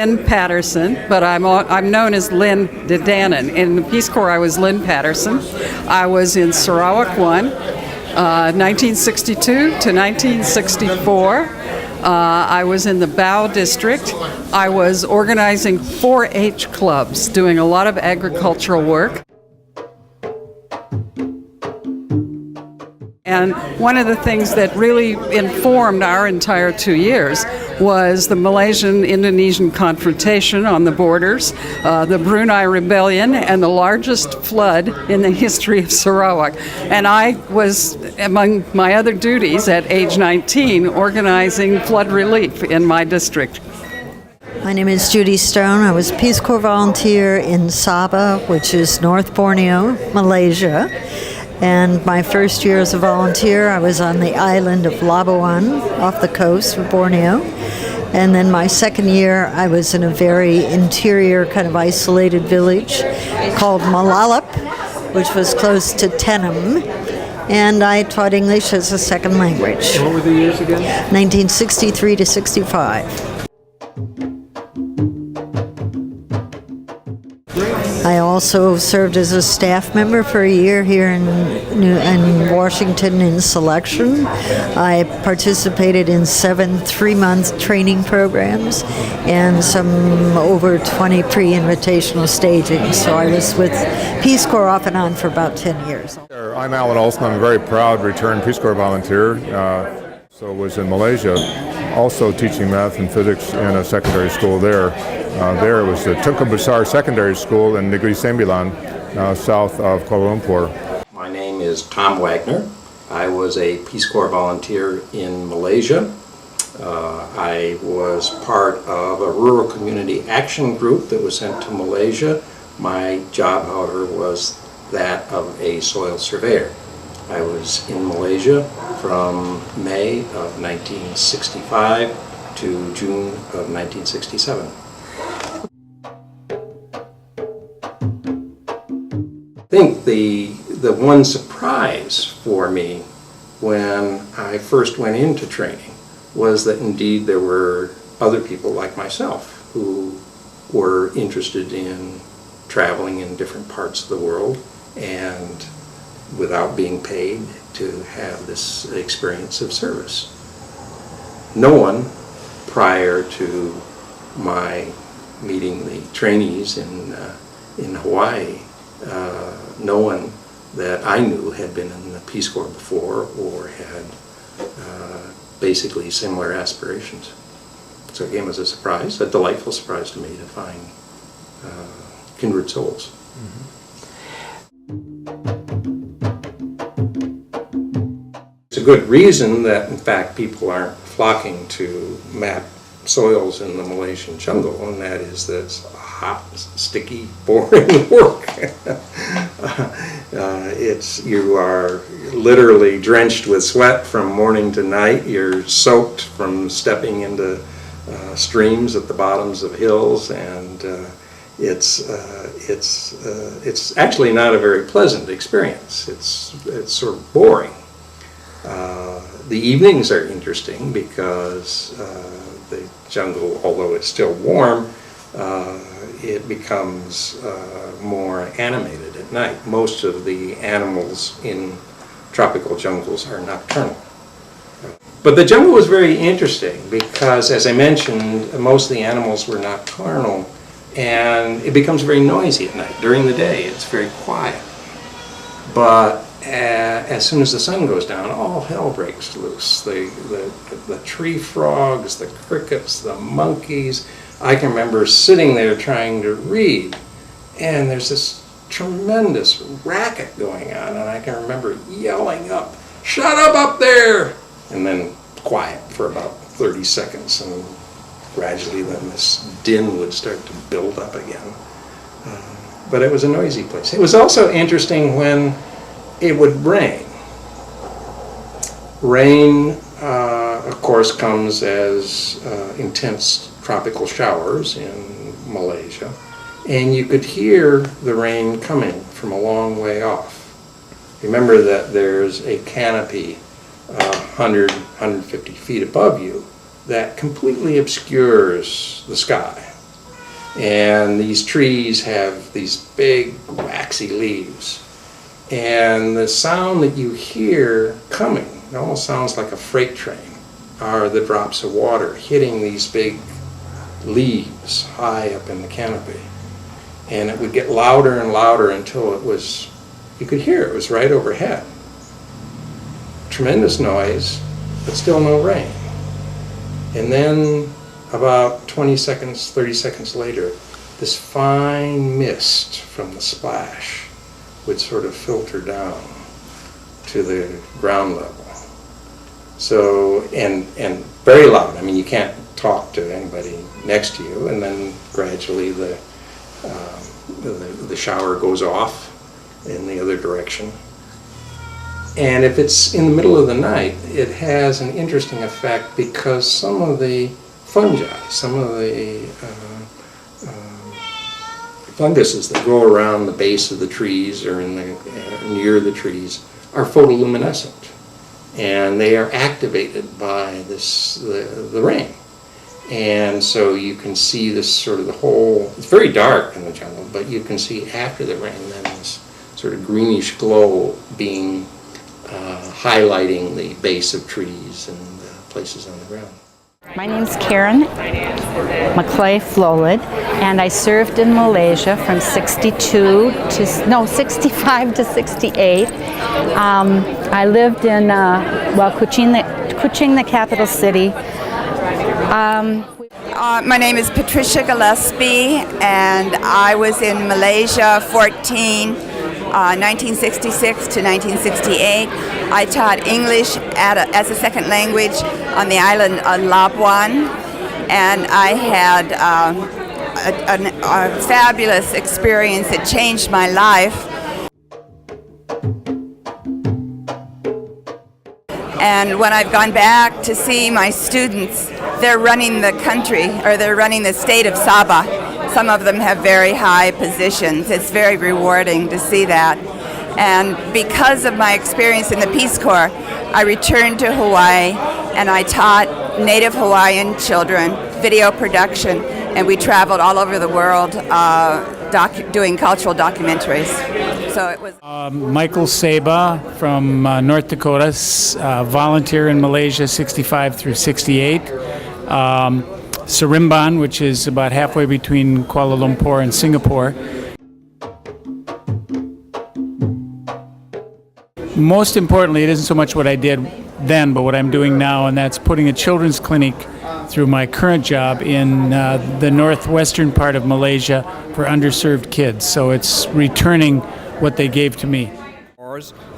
Lynn Patterson, but I'm known as Lynn Dedanen. In the Peace Corps, I was Lynn Patterson. I was in Sarawak 1, 1962 to 1964. I was in the Bao district. I was organizing 4-H clubs, doing a lot of agricultural work. And one of the things that really informed our entire 2 years was the Malaysian-Indonesian confrontation on the borders, the Brunei Rebellion, and the largest flood in the history of Sarawak. And I was, among my other duties at age 19, organizing flood relief in my district. My name is Judy Stone. I was Peace Corps volunteer in Sabah, which is North Borneo, Malaysia. And my first year as a volunteer, I was on the island of Labuan off the coast of Borneo. And then my second year, I was in a very interior, kind of isolated village called Malalap, which was close to Tenem. And I taught English as a second language. What were the years again? 1963 to 65. I also served as a staff member for a year here in Washington in selection. I participated in 7 3-month training programs and some over 20 pre-invitational staging. So I was with Peace Corps off and on for about 10 years. I'm Alan Olson. I'm a very proud returned Peace Corps volunteer. So was in Malaysia, also teaching math and physics in a secondary school there. There was the Tunku Besar Secondary School in Negeri Sembilan, south of Kuala Lumpur. My name is Tom Wagner. I was a Peace Corps volunteer in Malaysia. I was part of a rural community action group that was sent to Malaysia. My job, however, was that of a soil surveyor. I was in Malaysia from May of 1965 to June of 1967. I think the one surprise for me when I first went into training was that indeed there were other people like myself who were interested in traveling in different parts of the world and without being paid to have this experience of service. No one prior to my meeting the trainees in Hawaii, no one that I knew had been in the Peace Corps before or had basically similar aspirations. So it came as a surprise, a delightful surprise to me to find kindred souls. Mm-hmm. It's a good reason that, in fact, people aren't flocking to map soils in the Malaysian jungle, and that is that it's hot, sticky, boring work. You are literally drenched with sweat from morning to night. You're soaked from stepping into streams at the bottoms of hills, and it's actually not a very pleasant experience. It's sort of boring. The evenings are interesting because the jungle, although it's still warm, it becomes more animated at night. Most of the animals in tropical jungles are nocturnal. But the jungle was very interesting because, as I mentioned, most of the animals were nocturnal, and it becomes very noisy at night. During the day, it's very quiet. But as soon as the sun goes down, all hell breaks loose. The tree frogs, the crickets, the monkeys. I can remember sitting there trying to read, and there's this tremendous racket going on, and I can remember yelling up, "Shut up there!" And then quiet for about 30 seconds, and gradually then this din would start to build up again. But it was a noisy place. It was also interesting when it would rain. Rain, of course, comes as intense tropical showers in Malaysia, and you could hear the rain coming from a long way off. Remember that there's a canopy 100, 150 feet above you that completely obscures the sky. And these trees have these big waxy leaves. And the sound that you hear coming, it almost sounds like a freight train, are the drops of water hitting these big leaves high up in the canopy. And it would get louder and louder until it was, you could hear it was right overhead. Tremendous noise, but still no rain. And then about 20 seconds, 30 seconds later, this fine mist from the splash would sort of filter down to the ground level. So, and very loud. I mean, you can't talk to anybody next to you, and then gradually the shower goes off in the other direction. And if it's in the middle of the night, it has an interesting effect because some of the fungi, some of the funguses that grow around the base of the trees or in the, near the trees are photoluminescent. And they are activated by the rain. And so you can see this sort of the whole, it's very dark in the jungle, but you can see after the rain then this sort of greenish glow being highlighting the base of trees and places on the ground. My name's Karen McClay Flolid, and I served in Malaysia from 65 to 68. I lived in, Kuching, the capital city. My name is Patricia Gillespie, and I was in Malaysia 1966 to 1968. I taught English as a second language on the island of Labuan, and I had a fabulous experience that changed my life. And when I've gone back to see my students, they're running the country, or they're running the state of Sabah. Some of them have very high positions. It's very rewarding to see that. And because of my experience in the Peace Corps, I returned to Hawaii and I taught Native Hawaiian children video production, and we traveled all over the world doing cultural documentaries. So it was Michael Saba from North Dakota, volunteer in Malaysia 65 through 68. Seremban, which is about halfway between Kuala Lumpur and Singapore. Most importantly, it isn't so much what I did then, but what I'm doing now, and that's putting a children's clinic through my current job in the northwestern part of Malaysia for underserved kids. So it's returning what they gave to me.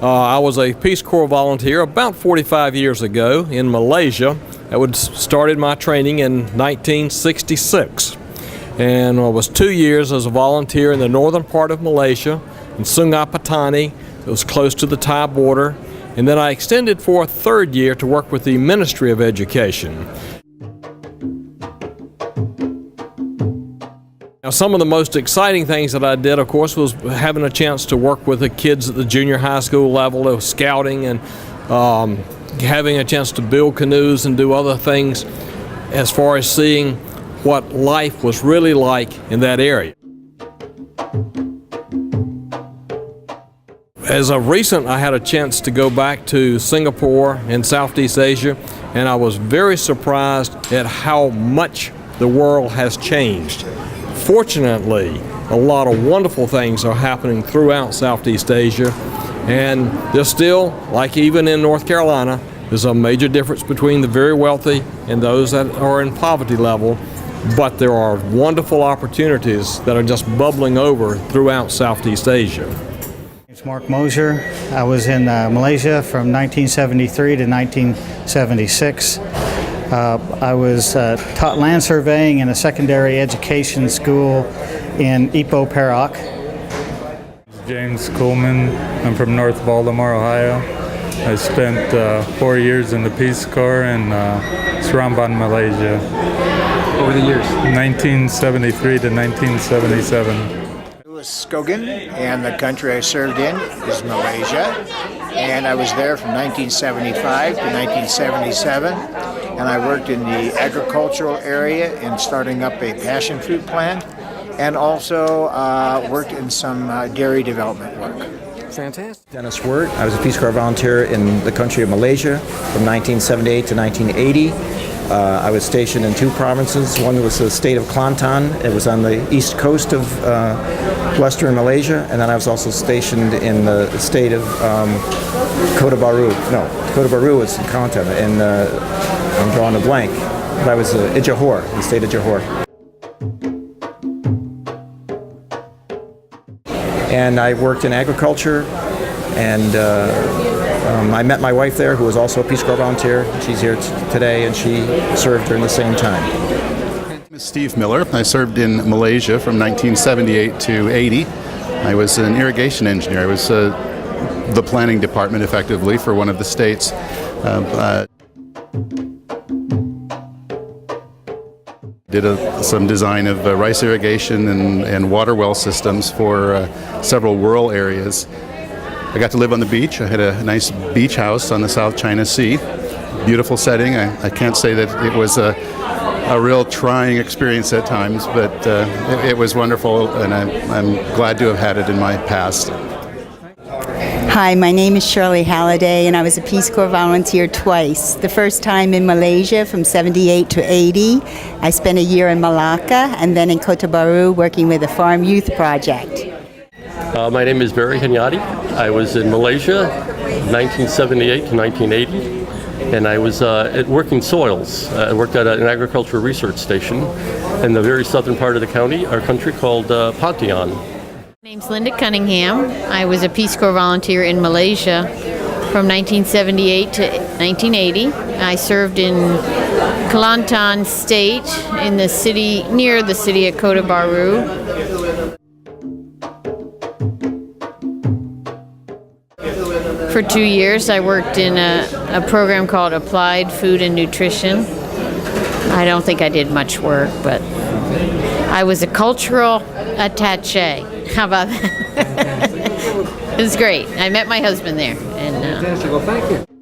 I was a Peace Corps volunteer about 45 years ago in Malaysia. I started my training in 1966, and I was 2 years as a volunteer in the northern part of Malaysia, in Sungai Petani. It was close to the Thai border, and then I extended for a third year to work with the Ministry of Education. Now, some of the most exciting things that I did, of course, was having a chance to work with the kids at the junior high school level of scouting and having a chance to build canoes and do other things as far as seeing what life was really like in that area. As of recent, I had a chance to go back to Singapore in Southeast Asia, and I was very surprised at how much the world has changed. Fortunately, a lot of wonderful things are happening throughout Southeast Asia, and there's still, like even in North Carolina, there's a major difference between the very wealthy and those that are in poverty level, but there are wonderful opportunities that are just bubbling over throughout Southeast Asia. It's Mark Mosier. I was in Malaysia from 1973 to 1976. I was taught land surveying in a secondary education school in Ipoh, Perak. James Coleman. I'm from North Baltimore, Ohio. I spent 4 years in the Peace Corps in Seremban, Malaysia. Over the years? 1973 to 1977. Skogan, and the country I served in is Malaysia, and I was there from 1975 to 1977, and I worked in the agricultural area in starting up a passion fruit plant and also worked in some dairy development work. Fantastic. Dennis Wirt. I was a Peace Corps volunteer in the country of Malaysia from 1978 to 1980. I was stationed in 2 provinces. One was the state of Kelantan. It was on the east coast of western Malaysia. And then I was also stationed in the state of Kota Baru. No, Kota Baru was in Kelantan. And I'm drawing a blank. But I was in Johor, the state of Johor. And I worked in agriculture, and I met my wife there, who was also a Peace Corps volunteer. She's here today, and she served during the same time. My name is Steve Miller. I served in Malaysia from 1978 to 80. I was an irrigation engineer. I was the planning department, effectively, for one of the states. Did some design of rice irrigation and water well systems for several rural areas. I got to live on the beach. I had a nice beach house on the South China Sea. Beautiful setting. I can't say that it was a real trying experience at times, but it was wonderful, and I'm glad to have had it in my past. Hi, my name is Shirley Halliday, and I was a Peace Corps volunteer twice. The first time in Malaysia from 78 to 80. I spent a year in Malacca and then in Kota Baru working with a farm youth project. My name is Barry Hanyadi. I was in Malaysia 1978 to 1980, and I was at Working Soils. I worked at an agricultural research station in the very southern part of the country called Pontian. My name's Linda Cunningham. I was a Peace Corps volunteer in Malaysia from 1978 to 1980. I served in Kelantan State in the city, near the city of Kota Baru. For 2 years, I worked in a program called Applied Food and Nutrition. I don't think I did much work, but I was a cultural attaché. How about that? It was great. I met my husband there. And, Fantastic. Well, thank you.